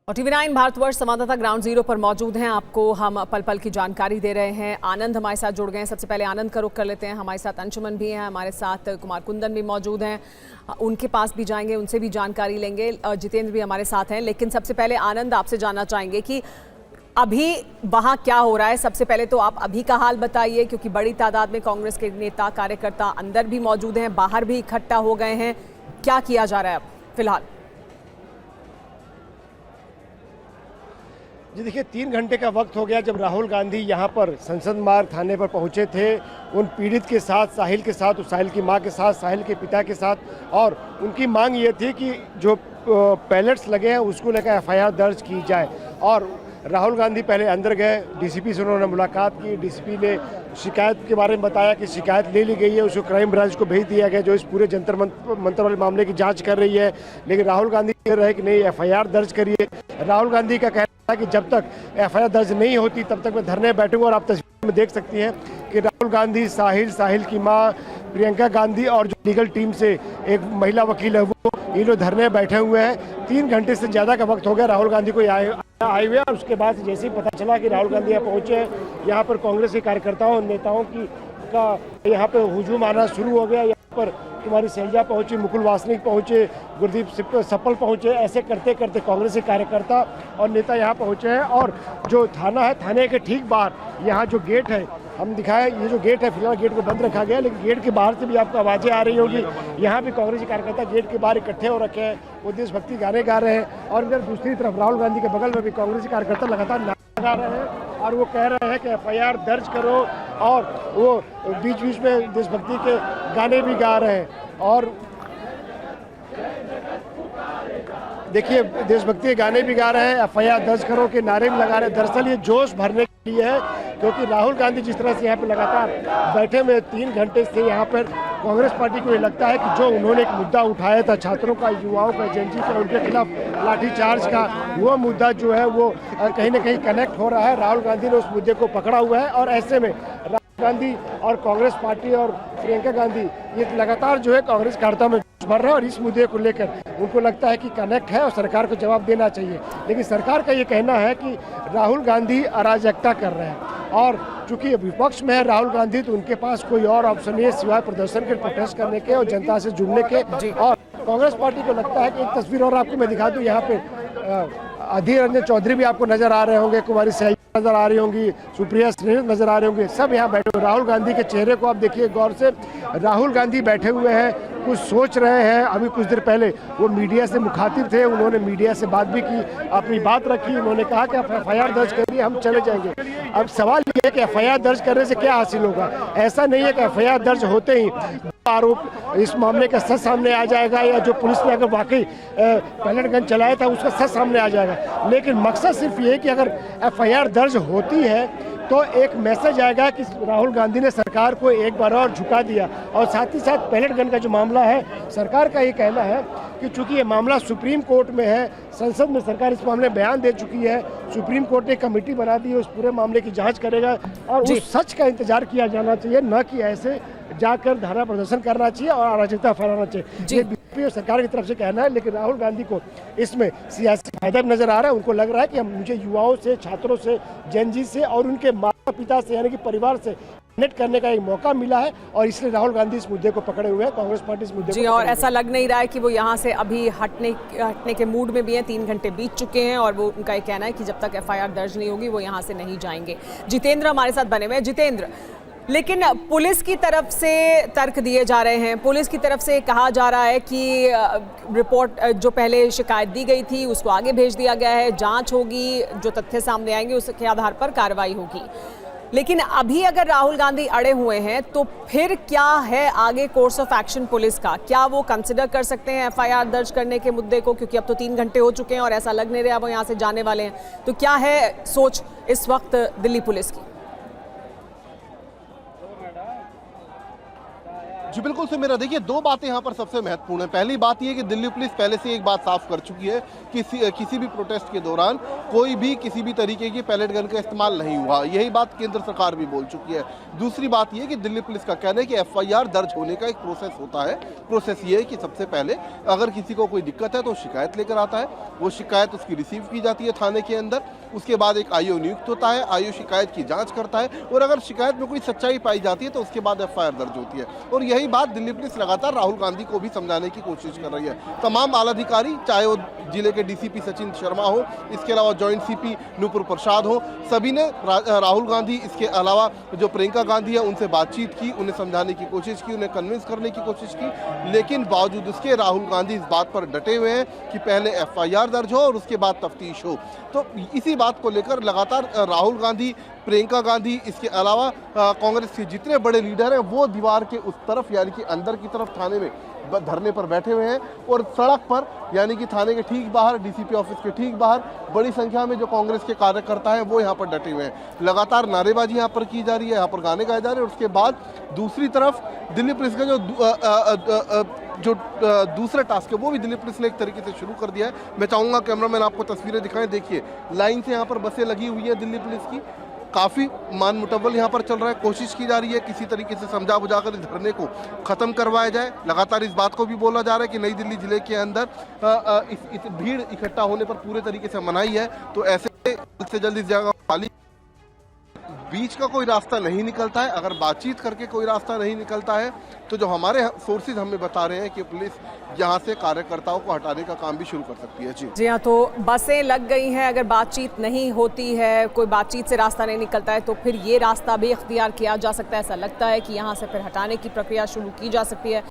और TV9 भारतवर्ष संवाददाता ground zero पर मौजूद हैं। आपको हम पल पल की जानकारी दे रहे हैं। आनंद हमारे साथ जुड़ गए हैं। सबसे पहले आनंद का रुख कर लेते हैं। हमारे साथ अंशुमन भी हैं, हमारे साथ कुमार कुंदन भी मौजूद हैं, उनके पास भी जाएंगे, उनसे भी जानकारी लेंगे। जितेंद्र भी हमारे साथ हैं। लेकिन सबसे पहले आनंद, आपसे जानना चाहेंगे कि अभी वहाँ क्या हो रहा है। सबसे पहले तो आप अभी का हाल बताइए, क्योंकि बड़ी तादाद में कांग्रेस के नेता कार्यकर्ता अंदर भी मौजूद हैं, बाहर भी इकट्ठा हो गए हैं। क्या किया जा रहा है अब फिलहाल? जी देखिए, 3 घंटे का वक्त हो गया जब राहुल गांधी यहाँ पर संसद मार्ग थाने पर पहुँचे थे। उन पीड़ित के साथ, साहिल के साथ, उस साहिल की मां के साथ, साहिल के पिता के साथ, और उनकी मांग ये थी कि जो पैलेट्स लगे हैं उसको लेकर FIR दर्ज की जाए। और राहुल गांधी पहले अंदर गए, DCP से उन्होंने मुलाकात की। DCP ने शिकायत के बारे में बताया कि शिकायत ले ली गई है, उसको क्राइम ब्रांच को भेज दिया गया जो इस पूरे जंतर मंतर वाले मामले की जांच कर रही है। लेकिन राहुल गांधी कह रहे हैं कि नहीं, FIR दर्ज करिए। राहुल गांधी का कहना है कि जब तक FIR दर्ज नहीं होती तब तक मैं धरने बैठूंगा। और आप तस्वीर में देख सकती हैं कि राहुल गांधी, साहिल की माँ प्रियंका गांधी और जो लीगल टीम से एक महिला वकील है वो, ये लोग धरने बैठे हुए हैं। 3 घंटे से ज़्यादा का वक्त हो गया राहुल गांधी को आए हुए। और उसके बाद जैसे ही पता चला कि राहुल गांधी यहाँ पहुँचे, यहाँ पर कांग्रेस के कार्यकर्ताओं नेताओं का यहाँ पे हुजूम आना शुरू हो गया। यहाँ पर कुमारी शैलजा पहुँची, मुकुल वासनिक पहुँचे, गुरदीप सप्पल पहुँचे। ऐसे करते करते कांग्रेस के कार्यकर्ता और नेता यहाँ पहुँचे हैं। और जो थाना है, थाने के ठीक बाहर यहाँ जो गेट है, हम दिखाए, ये जो गेट है फिलहाल गेट को बंद रखा गया, लेकिन गेट के बाहर से भी आपको आवाज़ें आ रही होगी। यहाँ भी कांग्रेस के कार्यकर्ता गेट के बाहर इकट्ठे हो रखे हैं, वो देशभक्ति गाने गा रहे हैं। और इधर दूसरी तरफ राहुल गांधी के बगल में भी कांग्रेस के कार्यकर्ता लगातार नारा गा रहे हैं और वो कह रहे हैं कि FIR दर्ज करो। और वो बीच बीच में देशभक्ति के गाने भी गा रहे हैं। और देखिए, देशभक्ति के गाने भी गा रहे हैं, FIR दर्ज करो के नारे भी लगा रहे हैं। दरअसल ये जोश भरने के लिए है, क्योंकि राहुल गांधी जिस तरह से यहाँ पे लगातार बैठे हुए 3 घंटे से, यहाँ पर कांग्रेस पार्टी को ये लगता है कि जो उन्होंने एक मुद्दा उठाया था छात्रों का, युवाओं का, जेनजी का, उनके खिलाफ लाठीचार्ज का, वो मुद्दा जो है वो कहीं ना कहीं कनेक्ट हो रहा है। राहुल गांधी ने उस मुद्दे को पकड़ा हुआ है। और ऐसे में राहुल गांधी और कांग्रेस पार्टी और प्रियंका गांधी ये लगातार जो है कांग्रेस कार्यकर्ता में भर रहे हैं। और इस मुद्दे को लेकर उनको लगता है कि कनेक्ट है और सरकार को जवाब देना चाहिए। लेकिन सरकार का ये कहना है कि राहुल गांधी अराजकता कर रहे हैं। और चूंकि विपक्ष में है राहुल गांधी, तो उनके पास कोई और ऑप्शन नहीं है सिवाय प्रदर्शन के, प्रोटेस्ट करने के और जनता से जुड़ने के। और कांग्रेस पार्टी को लगता है कि एक तस्वीर और आपको मैं दिखा दूं, यहाँ पे अधीर रंजन चौधरी भी आपको नजर आ रहे होंगे, कुमारी शैलजा नजर आ रही होंगी, सुप्रिया श्रीनिवास नजर आ रहे होंगे, सब यहाँ बैठे हुए। राहुल गांधी के चेहरे को आप देखिए गौर से। राहुल गांधी बैठे हुए हैं, कुछ सोच रहे हैं। अभी कुछ देर पहले वो मीडिया से मुखातिब थे, उन्होंने मीडिया से बात भी की, अपनी बात रखी। उन्होंने कहा कि आप FIR दर्ज करिए, हम चले जाएंगे। अब सवाल ये है कि FIR दर्ज करने से क्या हासिल होगा? ऐसा नहीं है कि FIR दर्ज होते ही आरोप इस मामले का सच सामने आ जाएगा, या जो पुलिस ने अगर वाकई पैलेट गन चलाया था उसका सच सामने आ जाएगा। लेकिन मकसद सिर्फ ये है कि अगर FIR दर्ज होती है तो एक मैसेज आएगा कि राहुल गांधी ने सरकार को एक बार और झुका दिया। और साथ ही साथ पैलेट गन का जो मामला है, सरकार का ये कहना है कि चूंकि ये मामला सुप्रीम कोर्ट में है, संसद में सरकार इस मामले में बयान दे चुकी है, सुप्रीम कोर्ट ने कमेटी बना दी है, उस पूरे मामले की जांच करेगा। और उस सच का इंतजार किया जाना चाहिए, न कि ऐसे जाकर धरना प्रदर्शन करना चाहिए और अराजकता फैलाना चाहिए। ये बीजेपी और सरकार की तरफ से कहना है। लेकिन राहुल गांधी को इसमें सियासी फायदा भी नजर आ रहा है। उनको लग रहा है कि मुझे युवाओं से, छात्रों से, जेनजी से और उनके माता पिता से, यानी कि परिवार से कनेक्ट करने का एक मौका मिला है। और इसलिए राहुल गांधी इस मुद्दे को पकड़े हुए हैं, कांग्रेस पार्टी इस मुद्दे को। और ऐसा लग नहीं रहा है कि वो यहाँ से अभी हटने के मूड में भी हैं। 3 घंटे बीत चुके हैं और वो उनका ये कहना है कि जब तक FIR दर्ज नहीं होगी वो यहाँ से नहीं जाएंगे। जितेंद्र हमारे साथ बने हुए हैं। जितेंद्र, लेकिन पुलिस की तरफ से तर्क दिए जा रहे हैं, पुलिस की तरफ से कहा जा रहा है कि रिपोर्ट जो पहले शिकायत दी गई थी उसको आगे भेज दिया गया है, जांच होगी, जो तथ्य सामने आएंगे उसके आधार पर कार्रवाई होगी। लेकिन अभी अगर राहुल गांधी अड़े हुए हैं तो फिर क्या है आगे कोर्स ऑफ एक्शन पुलिस का? क्या वो कंसिडर कर सकते हैं FIR दर्ज करने के मुद्दे को? क्योंकि अब तो 3 घंटे हो चुके हैं और ऐसा लग नहीं रहा वो यहाँ से जाने वाले हैं। तो क्या है सोच इस वक्त दिल्ली पुलिस की? जी बिल्कुल से मेरा देखिए दो बातें यहाँ पर सबसे महत्वपूर्ण है। पहली बात यह कि दिल्ली पुलिस पहले से एक बात साफ कर चुकी है कि किसी भी प्रोटेस्ट के दौरान कोई भी किसी भी तरीके की पैलेट गन का इस्तेमाल नहीं हुआ। यही बात केंद्र सरकार भी बोल चुकी है। दूसरी बात यह कि दिल्ली पुलिस का कहना है कि एफआईआर दर्ज होने का एक प्रोसेस होता है। प्रोसेस ये है कि सबसे पहले अगर किसी को कोई दिक्कत है तो शिकायत लेकर आता है, वो शिकायत उसकी रिसीव की जाती है थाने के अंदर। उसके बाद एक आईओ नियुक्त होता है, आईओ शिकायत की जाँच करता है और अगर शिकायत में कोई सच्चाई पाई जाती है तो उसके बाद एफआईआर दर्ज होती है। और यही बात दिल्ली पुलिस लगातार राहुल गांधी को भी समझाने की कोशिश कर रही है। तमाम आला अधिकारी, चाहे वो जिले के डीसीपी सचिन शर्मा हो, इसके अलावा जॉइंट सीपी नूपुर प्रसाद हो, सभी ने राहुल गांधी, इसके अलावा जो प्रियंका गांधी है उनसे बातचीत की, उन्हें समझाने की कोशिश की, उन्हें कन्विंस करने की कोशिश की। लेकिन बावजूद उसके राहुल गांधी इस बात पर डटे हुए हैं कि पहले एफआईआर दर्ज हो और उसके बाद तफ्तीश हो। तो इसी बात को लेकर लगातार राहुल गांधी, प्रियंका गांधी, इसके अलावा कांग्रेस के जितने बड़े लीडर हैं वो दीवार के उस तरफ यानी कि अंदर की तरफ थाने में धरने पर बैठे हुए हैं और सड़क पर यानी कि थाने के ठीक बाहर, डीसीपी ऑफिस के ठीक बाहर बड़ी संख्या में जो कांग्रेस के कार्यकर्ता हैं वो यहाँ पर डटे हुए हैं। लगातार नारेबाजी यहाँ पर की जा रही है, यहाँ पर गाने गाए जा रहे हैं। और उसके बाद दूसरी तरफ दिल्ली पुलिस का जो दूसरा टास्क है वो भी दिल्ली पुलिस ने एक तरीके से शुरू कर दिया है। मैं चाहूँगा कैमरामैन आपको तस्वीरें दिखाएं। देखिए लाइन से यहाँ पर बसें लगी हुई है दिल्ली पुलिस की। काफ़ी मान मुटव्वल यहाँ पर चल रहा है, कोशिश की जा रही है किसी तरीके से समझा बुझाकर इस धरने को ख़त्म करवाया जाए। लगातार इस बात को भी बोला जा रहा है कि नई दिल्ली जिले के अंदर इस भीड़ इकट्ठा होने पर पूरे तरीके से मनाही है, तो ऐसे जल्द से जल्द इस जगह खाली बीच का कोई रास्ता नहीं निकलता है। अगर बातचीत करके कोई रास्ता नहीं निकलता है तो जो हमारे सोर्सेज हमें बता रहे हैं कि पुलिस यहाँ से कार्यकर्ताओं को हटाने का काम भी शुरू कर सकती है। जी हाँ, तो बसें लग गई हैं। अगर बातचीत नहीं होती है, कोई बातचीत से रास्ता नहीं निकलता है तो फिर ये रास्ता भी इख्तियार किया जा सकता है। ऐसा लगता है कि यहाँ से फिर हटाने की प्रक्रिया शुरू की जा सकती है।